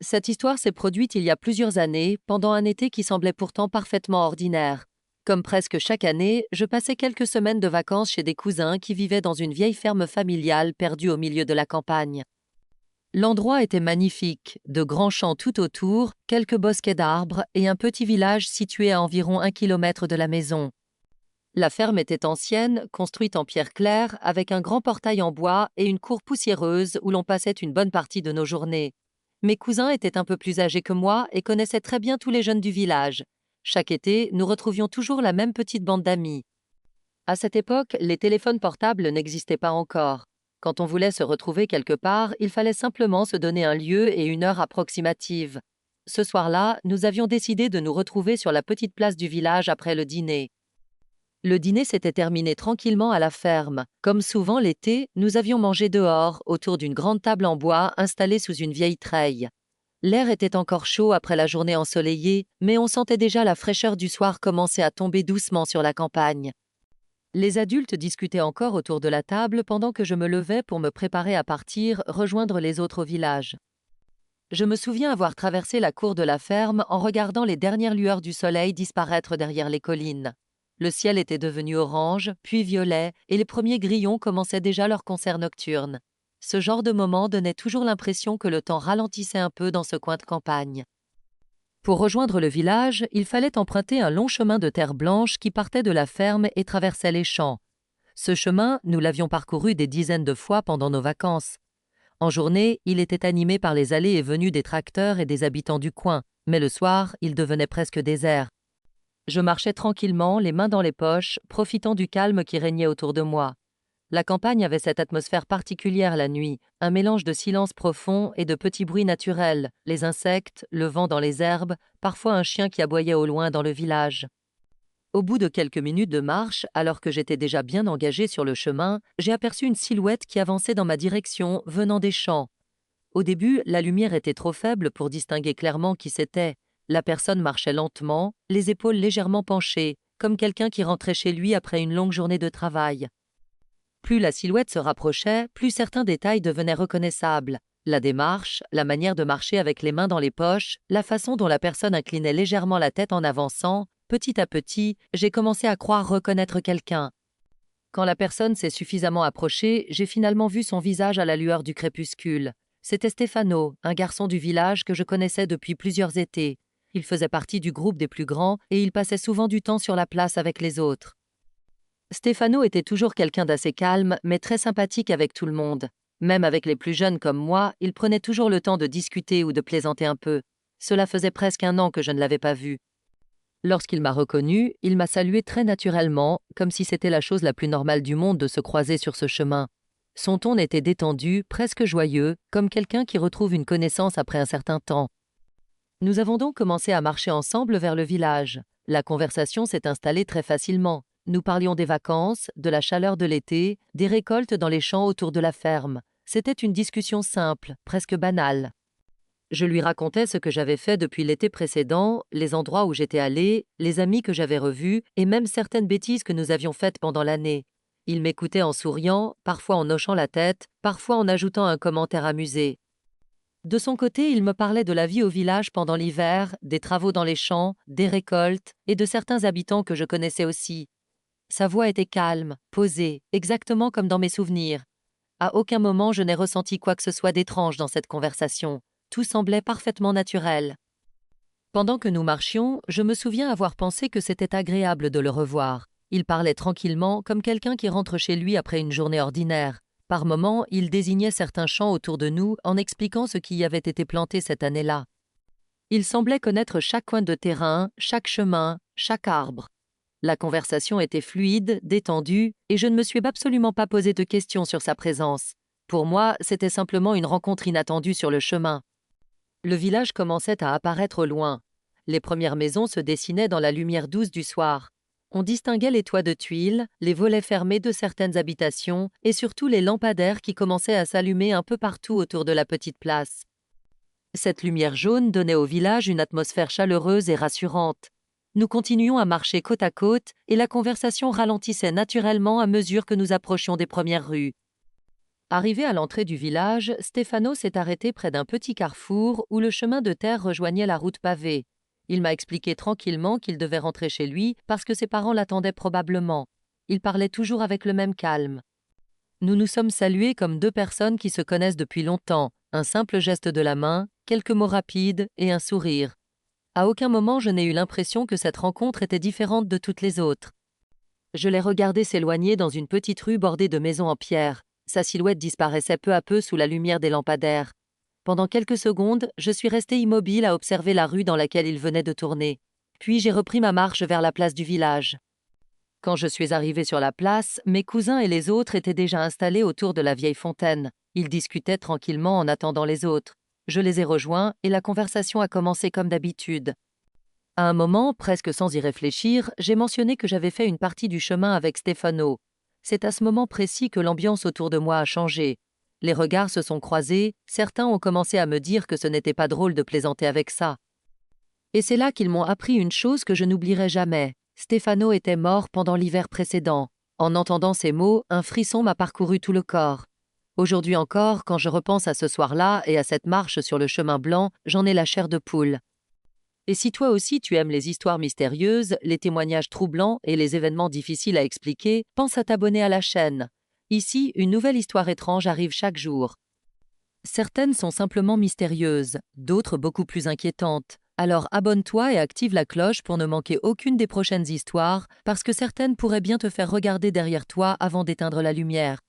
Cette histoire s'est produite il y a plusieurs années, pendant un été qui semblait pourtant parfaitement ordinaire. Comme presque chaque année, je passais quelques semaines de vacances chez des cousins qui vivaient dans une vieille ferme familiale perdue au milieu de la campagne. L'endroit était magnifique, de grands champs tout autour, quelques bosquets d'arbres et un petit village situé à environ 1 kilomètre de la maison. La ferme était ancienne, construite en pierre claire, avec un grand portail en bois et une cour poussiéreuse où l'on passait une bonne partie de nos journées. Mes cousins étaient un peu plus âgés que moi et connaissaient très bien tous les jeunes du village. Chaque été, nous retrouvions toujours la même petite bande d'amis. À cette époque, les téléphones portables n'existaient pas encore. Quand on voulait se retrouver quelque part, il fallait simplement se donner un lieu et une heure approximative. Ce soir-là, nous avions décidé de nous retrouver sur la petite place du village après le dîner. Le dîner s'était terminé tranquillement à la ferme. Comme souvent l'été, nous avions mangé dehors, autour d'une grande table en bois installée sous une vieille treille. L'air était encore chaud après la journée ensoleillée, mais on sentait déjà la fraîcheur du soir commencer à tomber doucement sur la campagne. Les adultes discutaient encore autour de la table pendant que je me levais pour me préparer à partir, rejoindre les autres au village. Je me souviens avoir traversé la cour de la ferme en regardant les dernières lueurs du soleil disparaître derrière les collines. Le ciel était devenu orange, puis violet, et les premiers grillons commençaient déjà leur concert nocturne. Ce genre de moment donnait toujours l'impression que le temps ralentissait un peu dans ce coin de campagne. Pour rejoindre le village, il fallait emprunter un long chemin de terre blanche qui partait de la ferme et traversait les champs. Ce chemin, nous l'avions parcouru des dizaines de fois pendant nos vacances. En journée, il était animé par les allées et venues des tracteurs et des habitants du coin, mais le soir, il devenait presque désert. Je marchais tranquillement, les mains dans les poches, profitant du calme qui régnait autour de moi. La campagne avait cette atmosphère particulière la nuit, un mélange de silence profond et de petits bruits naturels, les insectes, le vent dans les herbes, parfois un chien qui aboyait au loin dans le village. Au bout de quelques minutes de marche, alors que j'étais déjà bien engagé sur le chemin, j'ai aperçu une silhouette qui avançait dans ma direction, venant des champs. Au début, la lumière était trop faible pour distinguer clairement qui c'était. La personne marchait lentement, les épaules légèrement penchées, comme quelqu'un qui rentrait chez lui après une longue journée de travail. Plus la silhouette se rapprochait, plus certains détails devenaient reconnaissables. La démarche, la manière de marcher avec les mains dans les poches, la façon dont la personne inclinait légèrement la tête en avançant, petit à petit, j'ai commencé à croire reconnaître quelqu'un. Quand la personne s'est suffisamment approchée, j'ai finalement vu son visage à la lueur du crépuscule. C'était Stefano, un garçon du village que je connaissais depuis plusieurs étés. Il faisait partie du groupe des plus grands et il passait souvent du temps sur la place avec les autres. Stefano était toujours quelqu'un d'assez calme, mais très sympathique avec tout le monde. Même avec les plus jeunes comme moi, il prenait toujours le temps de discuter ou de plaisanter un peu. Cela faisait presque un an que je ne l'avais pas vu. Lorsqu'il m'a reconnu, il m'a salué très naturellement, comme si c'était la chose la plus normale du monde de se croiser sur ce chemin. Son ton était détendu, presque joyeux, comme quelqu'un qui retrouve une connaissance après un certain temps. Nous avons donc commencé à marcher ensemble vers le village. La conversation s'est installée très facilement. Nous parlions des vacances, de la chaleur de l'été, des récoltes dans les champs autour de la ferme. C'était une discussion simple, presque banale. Je lui racontais ce que j'avais fait depuis l'été précédent, les endroits où j'étais allé, les amis que j'avais revus et même certaines bêtises que nous avions faites pendant l'année. Il m'écoutait en souriant, parfois en hochant la tête, parfois en ajoutant un commentaire amusé. De son côté, il me parlait de la vie au village pendant l'hiver, des travaux dans les champs, des récoltes et de certains habitants que je connaissais aussi. Sa voix était calme, posée, exactement comme dans mes souvenirs. À aucun moment je n'ai ressenti quoi que ce soit d'étrange dans cette conversation. Tout semblait parfaitement naturel. Pendant que nous marchions, je me souviens avoir pensé que c'était agréable de le revoir. Il parlait tranquillement, comme quelqu'un qui rentre chez lui après une journée ordinaire. Par moments, il désignait certains champs autour de nous en expliquant ce qui y avait été planté cette année-là. Il semblait connaître chaque coin de terrain, chaque chemin, chaque arbre. La conversation était fluide, détendue, et je ne me suis absolument pas posé de questions sur sa présence. Pour moi, c'était simplement une rencontre inattendue sur le chemin. Le village commençait à apparaître au loin. Les premières maisons se dessinaient dans la lumière douce du soir. On distinguait les toits de tuiles, les volets fermés de certaines habitations et surtout les lampadaires qui commençaient à s'allumer un peu partout autour de la petite place. Cette lumière jaune donnait au village une atmosphère chaleureuse et rassurante. Nous continuions à marcher côte à côte et la conversation ralentissait naturellement à mesure que nous approchions des premières rues. Arrivé à l'entrée du village, Stefano s'est arrêté près d'un petit carrefour où le chemin de terre rejoignait la route pavée. Il m'a expliqué tranquillement qu'il devait rentrer chez lui parce que ses parents l'attendaient probablement. Il parlait toujours avec le même calme. Nous nous sommes salués comme deux personnes qui se connaissent depuis longtemps, un simple geste de la main, quelques mots rapides et un sourire. À aucun moment je n'ai eu l'impression que cette rencontre était différente de toutes les autres. Je l'ai regardé s'éloigner dans une petite rue bordée de maisons en pierre. Sa silhouette disparaissait peu à peu sous la lumière des lampadaires. Pendant quelques secondes, je suis restée immobile à observer la rue dans laquelle il venait de tourner. Puis j'ai repris ma marche vers la place du village. Quand je suis arrivée sur la place, mes cousins et les autres étaient déjà installés autour de la vieille fontaine. Ils discutaient tranquillement en attendant les autres. Je les ai rejoints et la conversation a commencé comme d'habitude. À un moment, presque sans y réfléchir, j'ai mentionné que j'avais fait une partie du chemin avec Stefano. C'est à ce moment précis que l'ambiance autour de moi a changé. Les regards se sont croisés, certains ont commencé à me dire que ce n'était pas drôle de plaisanter avec ça. Et c'est là qu'ils m'ont appris une chose que je n'oublierai jamais. Stefano était mort pendant l'hiver précédent. En entendant ces mots, un frisson m'a parcouru tout le corps. Aujourd'hui encore, quand je repense à ce soir-là et à cette marche sur le chemin blanc, j'en ai la chair de poule. Et si toi aussi tu aimes les histoires mystérieuses, les témoignages troublants et les événements difficiles à expliquer, pense à t'abonner à la chaîne. Ici, une nouvelle histoire étrange arrive chaque jour. Certaines sont simplement mystérieuses, d'autres beaucoup plus inquiétantes. Alors abonne-toi et active la cloche pour ne manquer aucune des prochaines histoires, parce que certaines pourraient bien te faire regarder derrière toi avant d'éteindre la lumière.